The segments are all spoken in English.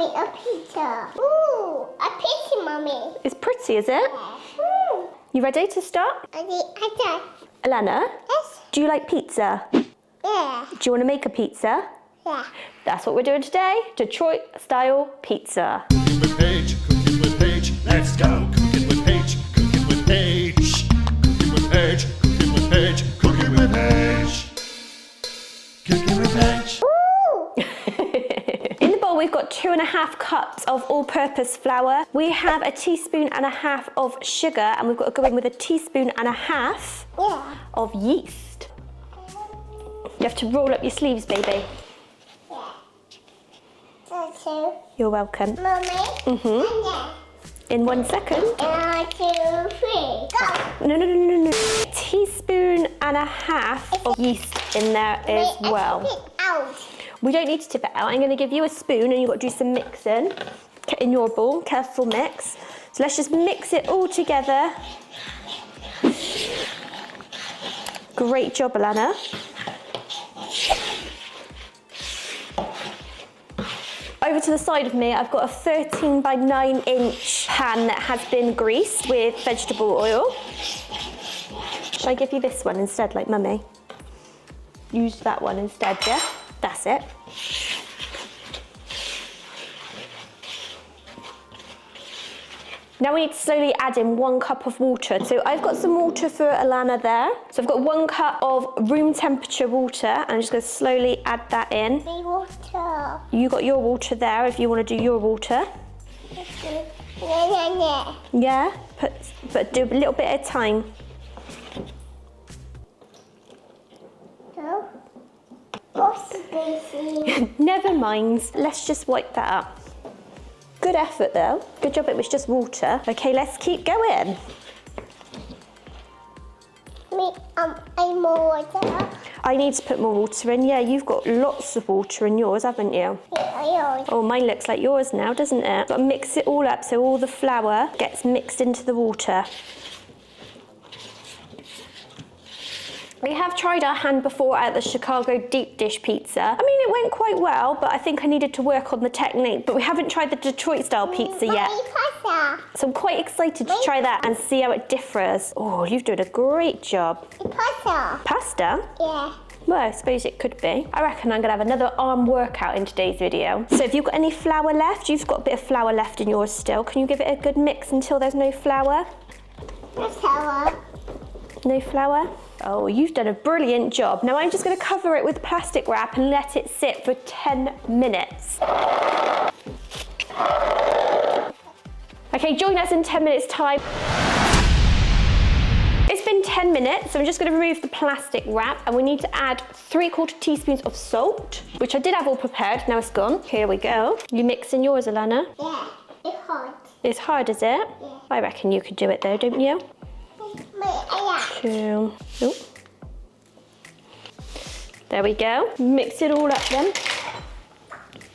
make a pizza. Ooh, a pizza, Mummy. It's pretty, is it? Yeah. You ready to start? I Alana, Yes. do you like pizza? Yeah. Do you want to make a pizza? Yeah. That's what we're doing today, Detroit-style pizza. Cooking with Paige, cooking with Paige, let's go. Cooking with Paige, cooking with Paige. Cooking with Paige, cooking with Paige, cooking with Paige. Cooking with Paige. In the bowl, we've got 2.5 cups of all-purpose flour. We have a teaspoon and a half of sugar, and we've got to go in with a teaspoon and a half of yeast. You have to roll up your sleeves, baby. Two. You're welcome. Mummy. Mhm. In 1 second. 1, 2, 3. Go. No. Teaspoon and a half of yeast in there as well. Spit out. We don't need to tip it out. I'm going to give you a spoon and you've got to do some mixing in your bowl. Careful mix. So let's just mix it all together. Great job, Alana. Over to the side of me, I've got a 13 by 9 inch pan that has been greased with vegetable oil. Should I give you this one instead, like Mummy? Use that one instead, yeah? That's it. Now we need to slowly add in 1 cup of water. So I've got some water for Alana there. So I've got 1 cup of room temperature water, and I'm just going to slowly add that in. The water. You got your water there if you want to do your water. Yeah. Yeah, but do a little bit at a time. No. What's this? Never mind, let's just wipe that up. Good effort though. Good job, it was just water. Okay, let's keep going. I'm more water. I need to put more water in. Yeah, you've got lots of water in yours, haven't you? Yeah. Oh, mine looks like yours now, doesn't it? Got to mix it all up so all the flour gets mixed into the water. We have tried our hand before at the Chicago deep dish pizza. I mean, it went quite well, but I think I needed to work on the technique. But we haven't tried the Detroit style pizza yet. Pasta. So I'm quite excited to try that and see how it differs. Oh, you've done a great job. Pasta. Pasta? Yeah. Well, I suppose it could be. I reckon I'm gonna have another arm workout in today's video. So if you've got any flour left, you've got a bit of flour left in yours still. Can you give it a good mix until there's no flour? Pasta. No flour? Oh, you've done a brilliant job. Now I'm just gonna cover it with plastic wrap and let it sit for 10 minutes. Okay, join us in 10 minutes time. It's been 10 minutes, so I'm just gonna remove the plastic wrap, and we need to add 3/4 teaspoons of salt, which I did have all prepared, now it's gone. Here we go. You mix in yours, Alana? Yeah. It's hot. It's hard, is it? Yeah. I reckon you could do it though, don't you? Yeah. 2. Oh. There we go. Mix it all up then.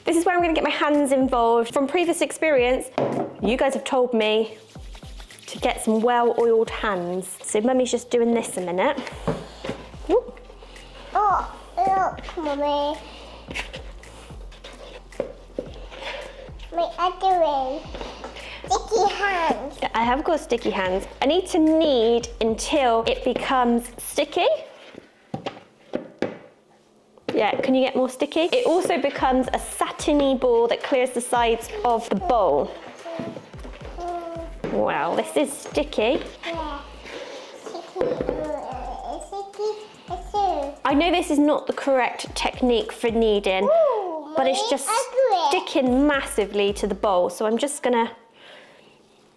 This is where I'm going to get my hands involved. From previous experience, you guys have told me to get some well-oiled hands. So Mummy's just doing this a minute. Ooh. Oh, look, Mummy. What are you doing? Sticky hands. I have got sticky hands. I need to knead until it becomes sticky. Yeah, can you get more sticky? It also becomes a satiny ball that clears the sides of the bowl. Wow, this is sticky. Yeah. Sticky. I know this is not the correct technique for kneading, Ooh, but it's just sticking massively to the bowl. So I'm just gonna,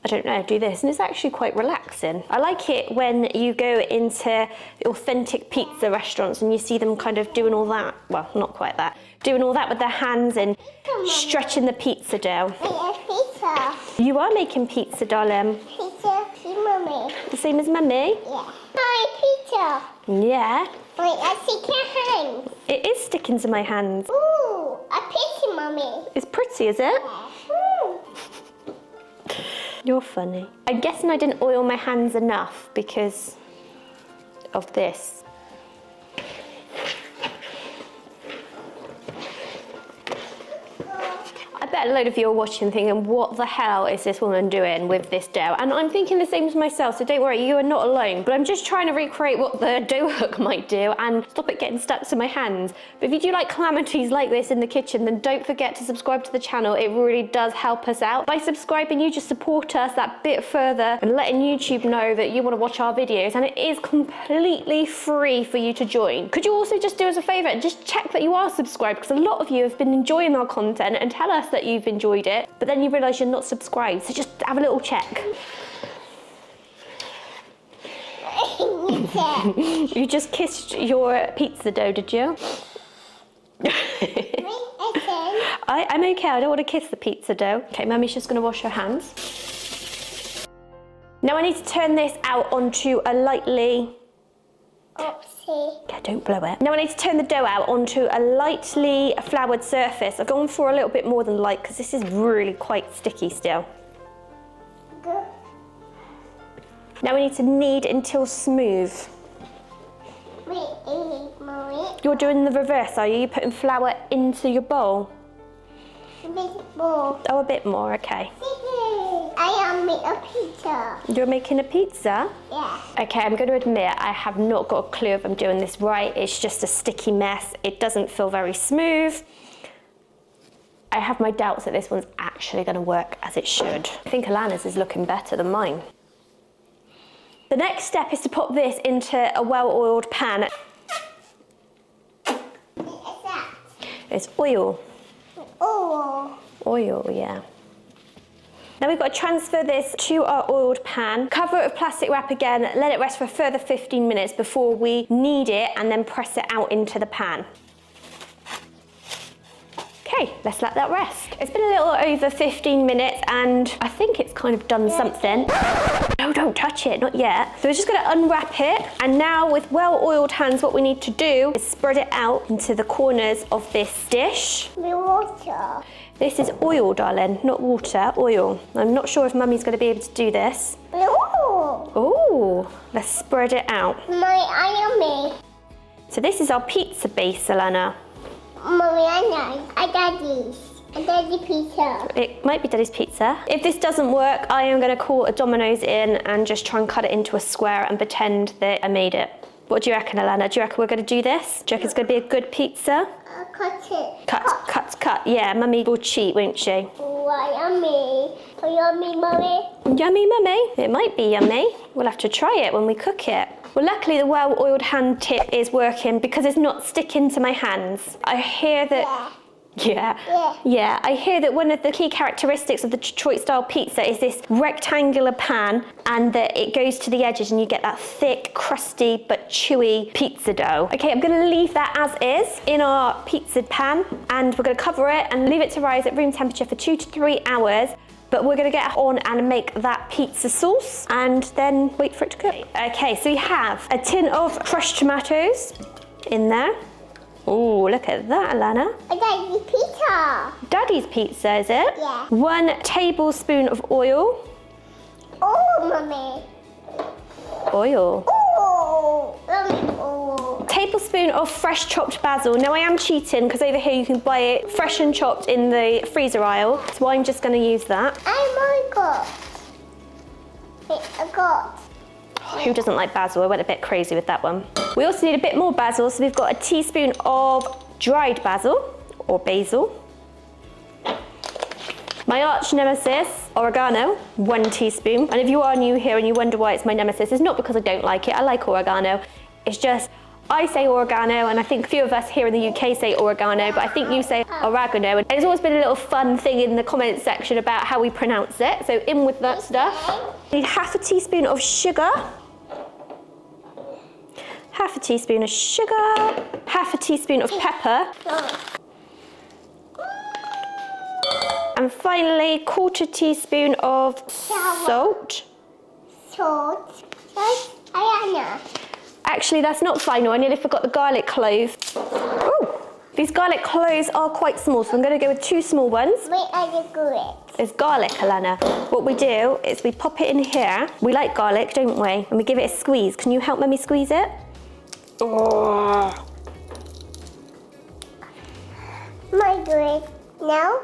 I don't know, do this. And it's actually quite relaxing. I like it when you go into authentic pizza restaurants and you see them kind of doing all that. Well, not quite that. Doing all that with their hands and stretching the pizza dough. Make a pizza. You are making pizza, darling. Pizza, Mummy. The same as Mummy? Yeah. My pizza. Yeah. Wait, I stick your hands. It is sticking to my hands. Ooh, a pizza, Mummy. It's pretty, is it? Ooh. You're funny. I'm guessing I didn't oil my hands enough because of this. I bet bet a load of you are watching thinking, what the hell is this woman doing with this dough? And I'm thinking the same to myself, so don't worry, you are not alone. But I'm just trying to recreate what the dough hook might do and stop it getting stuck to my hands. But if you do like calamities like this in the kitchen, then don't forget to subscribe to the channel. It really does help us out. By subscribing, you just support us that bit further and letting YouTube know that you want to watch our videos, and it is completely free for you to join. Could you also just do us a favor and just check that you are subscribed, because a lot of you have been enjoying our content and tell us that you've enjoyed it, but then you realise you're not subscribed, so just have a little check. You just kissed your pizza dough, did you? I'm okay, I don't want to kiss the pizza dough. Okay, Mummy's just going to wash her hands. Now I need to turn this out onto a lightly... Oopsie. Okay, don't blow it. Now I need to turn the dough out onto a lightly floured surface. I've gone for a little bit more than light because this is really quite sticky still. Good. Now we need to knead until smooth. Wait, Mommy. You're doing the reverse, are you? You're putting flour into your bowl? A bit more. Oh, a bit more, okay. I am making a pizza. You're making a pizza? Yeah. Okay, I'm going to admit I have not got a clue if I'm doing this right. It's just a sticky mess. It doesn't feel very smooth. I have my doubts that this one's actually going to work as it should. I think Alana's is looking better than mine. The next step is to pop this into a well-oiled pan. What's that? It's oil. Oh. Oil, yeah. Now we've got to transfer this to our oiled pan, cover it with plastic wrap again, let it rest for a further 15 minutes before we knead it and then press it out into the pan. Okay, let's let that rest. It's been a little over 15 minutes and I think it's kind of done something. No, don't touch it, not yet. So we're just gonna unwrap it, and now with well-oiled hands, what we need to do is spread it out into the corners of this dish. The water. This is oil, darling, not water, oil. I'm not sure if Mummy's gonna be able to do this. Oh. Oh, let's spread it out. Mommy. So this is our pizza base, Alana. Mommy, I got these. I got the pizza. It might be Daddy's pizza. If this doesn't work, I am gonna call a Domino's in and just try and cut it into a square and pretend that I made it. What do you reckon, Alana? Do you reckon we're gonna do this? Do you reckon it's gonna be a good pizza? Cut it. Cut. Yeah, Mummy will cheat, won't she? Why, yummy. Yummy, Mommy. Yummy, Mummy. It might be yummy. We'll have to try it when we cook it. Well, luckily the well-oiled hand tip is working because it's not sticking to my hands. I hear that... Yeah, I hear that one of the key characteristics of the Detroit-style pizza is this rectangular pan, and that it goes to the edges and you get that thick, crusty, but chewy pizza dough. Okay, I'm gonna leave that as is in our pizza pan, and we're gonna cover it and leave it to rise at room temperature for 2 to 3 hours. But we're gonna get on and make that pizza sauce and then wait for it to cook. Okay, so we have a tin of crushed tomatoes in there. Oh, look at that, Alana. I got the pizza. Daddy's pizza, is it? Yeah. 1 tablespoon of oil. Oh, Mommy. Oil. Oh, Mommy. Oh. Tablespoon of fresh chopped basil. Now I am cheating because over here you can buy it fresh and chopped in the freezer aisle. So I'm just gonna use that. Oh my God. I got. Who doesn't like basil? I went a bit crazy with that one. We also need a bit more basil, so we've got a teaspoon of dried basil, or basil. My arch nemesis, oregano, 1 teaspoon. And if you are new here and you wonder why it's my nemesis, it's not because I don't like it. I like oregano. It's just, I say oregano, and I think a few of us here in the UK say oregano, but I think you say oregano. And there's always been a little fun thing in the comments section about how we pronounce it. So in with that stuff. Need 1/2 teaspoon of sugar. 1/2 teaspoon of sugar. 1/2 teaspoon of pepper. And finally, 1/4 teaspoon of salt. Salt. Ayana. Actually, that's not final. I nearly forgot the garlic clove. Ooh, these garlic cloves are quite small, so I'm going to go with 2 small ones. Wait, I just do it. It's garlic, Alana. What we do is we pop it in here. We like garlic, don't we? And we give it a squeeze. Can you help Mummy squeeze it? Oh. My do it now.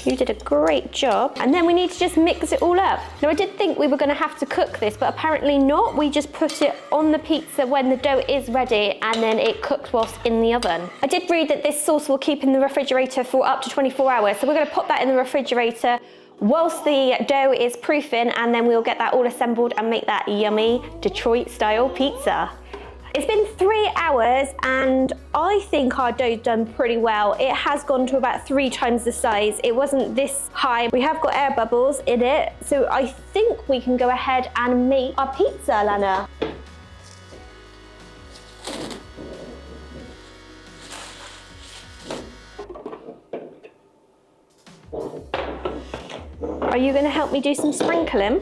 You did a great job. And then we need to just mix it all up. Now, I did think we were gonna have to cook this, but apparently not. We just put it on the pizza when the dough is ready, and then it cooks whilst in the oven. I did read that this sauce will keep in the refrigerator for up to 24 hours, so we're gonna pop that in the refrigerator whilst the dough is proofing, and then we'll get that all assembled and make that yummy Detroit-style pizza. It's been 3 hours and I think our dough's done pretty well. It has gone to about 3 times the size. It wasn't this high. We have got air bubbles in it, so I think we can go ahead and make our pizza, Lana. Are you going to help me do some sprinkling?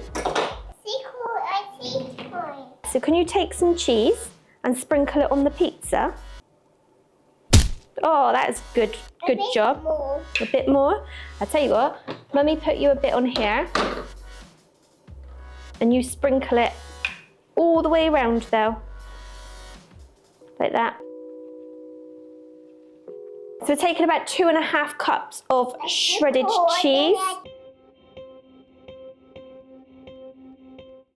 So can you take some cheese and sprinkle it on the pizza? Oh, that is good. Good job. A bit more. I'll tell you what, Mummy put you a bit on here and you sprinkle it all the way around though. Like that. So we're taking about 2.5 cups of shredded cheese.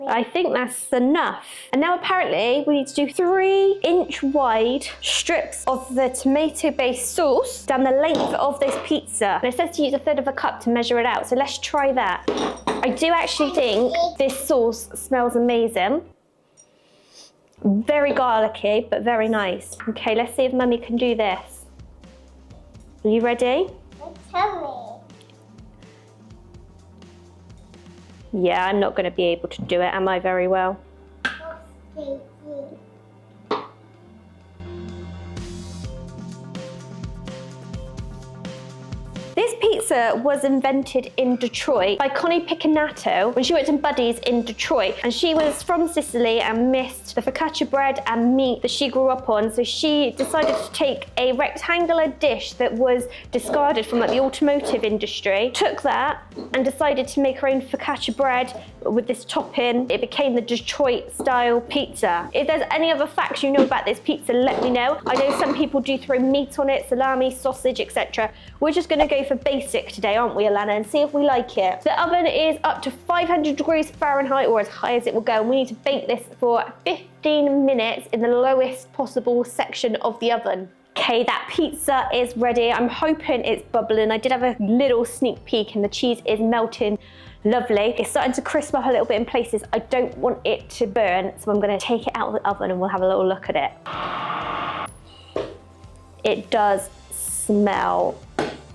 I think that's enough. And now apparently we need to do 3-inch wide strips of the tomato-based sauce down the length of this pizza. And it says to use 1/3 cup to measure it out, so let's try that. I do actually think this sauce smells amazing. Very garlicky, but very nice. Okay, let's see if Mummy can do this. Are you ready? Tell me. Yeah, I'm not going to be able to do it, am I, very well? This pizza was invented in Detroit by Connie Piccinato when she worked in Buddy's in Detroit, and she was from Sicily and missed the focaccia bread and meat that she grew up on, so she decided to take a rectangular dish that was discarded from the automotive industry, took that and decided to make her own focaccia bread with this topping. It became the Detroit style pizza. If there's any other facts you know about this pizza, let me know. I know some people do throw meat on it, salami, sausage, etc. We're just going to go for basic today, aren't we, Alana, and see if we like it. The oven is up to 500 degrees Fahrenheit, or as high as it will go, and we need to bake this for 15 minutes in the lowest possible section of the oven. Okay, that pizza is ready. I'm hoping it's bubbling. I did have a little sneak peek and the cheese is melting. Lovely. It's starting to crisp up a little bit in places. I don't want it to burn, so I'm going to take it out of the oven and we'll have a little look at it. It does smell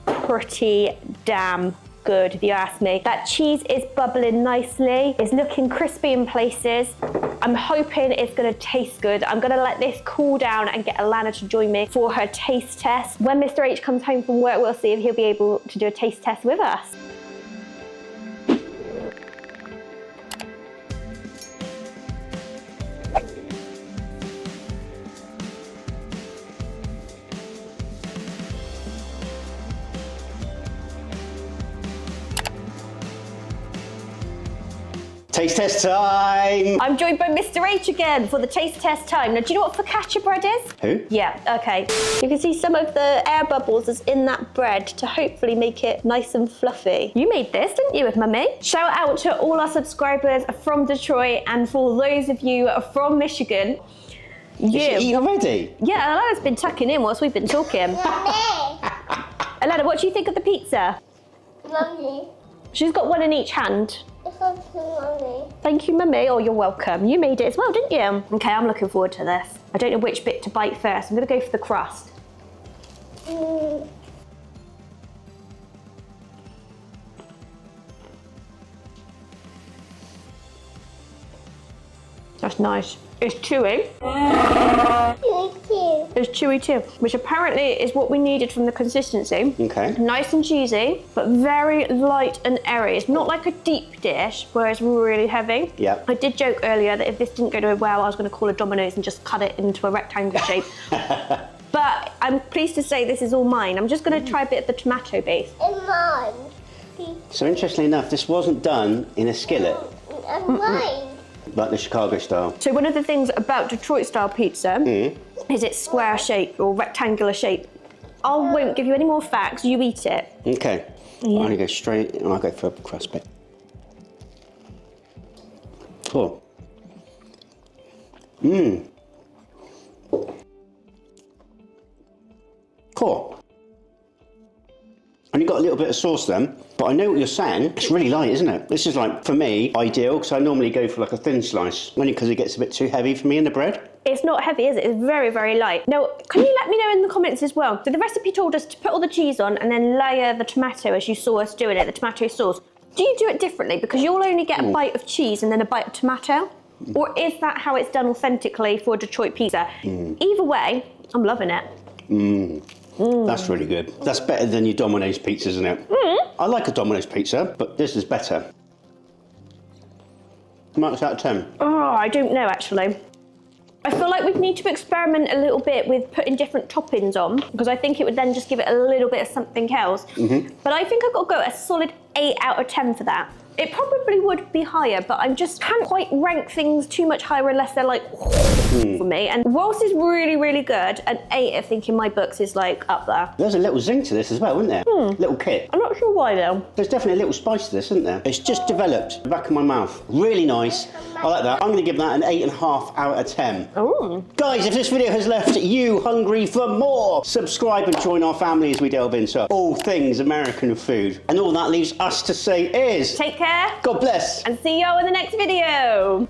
pretty damn good, if you ask me. That cheese is bubbling nicely. It's looking crispy in places. I'm hoping it's going to taste good. I'm going to let this cool down and get Alana to join me for her taste test. When Mr. H comes home from work, we'll see if he'll be able to do a taste test with us. Taste test time! I'm joined by Mr. H again for the taste test time. Now, do you know what focaccia bread is? Who? Yeah, okay. You can see some of the air bubbles that's in that bread to hopefully make it nice and fluffy. You made this, didn't you, with Mummy? Shout out to all our subscribers from Detroit, and for those of you from Michigan. Is she eating already? Yeah, Alana's been tucking in whilst we've been talking. Alana, what do you think of the pizza? Mommy. She's got one in each hand. It's up to Mommy. Thank you, Mummy. Oh, you're welcome. You made it as well, didn't you? Okay, I'm looking forward to this. I don't know which bit to bite first. I'm going to go for the crust. That's nice. It's chewy. It's chewy too, which apparently is what we needed from the consistency. Okay. Nice and cheesy, but very light and airy. It's not like a deep dish where it's really heavy. Yeah. I did joke earlier that if this didn't go well, I was going to call a Domino's and just cut it into a rectangle shape. But I'm pleased to say this is all mine. I'm just going to try a bit of the tomato base. It's mine. So interestingly enough, this wasn't done in a skillet, It's mine. like the Chicago style. So one of the things about Detroit style pizza is its square shape or rectangular shape. I won't give you any more facts, you eat it. Okay. I'm gonna go straight, I'll go for a crust bit. Cool. Cool. And you got a little bit of sauce then, but I know what you're saying. It's really light, isn't it? This is like, for me, ideal, because I normally go for like a thin slice, only because it gets a bit too heavy for me in the bread. It's not heavy, is it? It's very, very light. Now, can you let me know in the comments as well? So the recipe told us to put all the cheese on and then layer the tomato as you saw us doing it, the tomato sauce. Do you do it differently? Because you'll only get a bite of cheese and then a bite of tomato? Or is that how it's done authentically for Detroit pizza? Either way, I'm loving it. That's really good. That's better than your Domino's pizza, isn't it? I like a Domino's pizza, but this is better. Marks out of 10. Oh, I don't know actually. I feel like we'd need to experiment a little bit with putting different toppings on, because I think it would then just give it a little bit of something else. But I think I've got to go a solid 8 out of 10 for that. It probably would be higher, but I just can't quite rank things too much higher unless they're like for me. And whilst it's really, really good, an 8 I think in my books is like up there. There's a little zing to this as well, isn't there? Little kick. I'm not sure why though. There's definitely a little spice to this, isn't there? It's just developed the back of my mouth. Really nice. I like that. I'm going to give that an 8.5 out of 10. Oh. Guys, if this video has left you hungry for more, subscribe and join our family as we delve into all things American food. And all that leaves us to say is... Take care. God bless. And see you in the next video.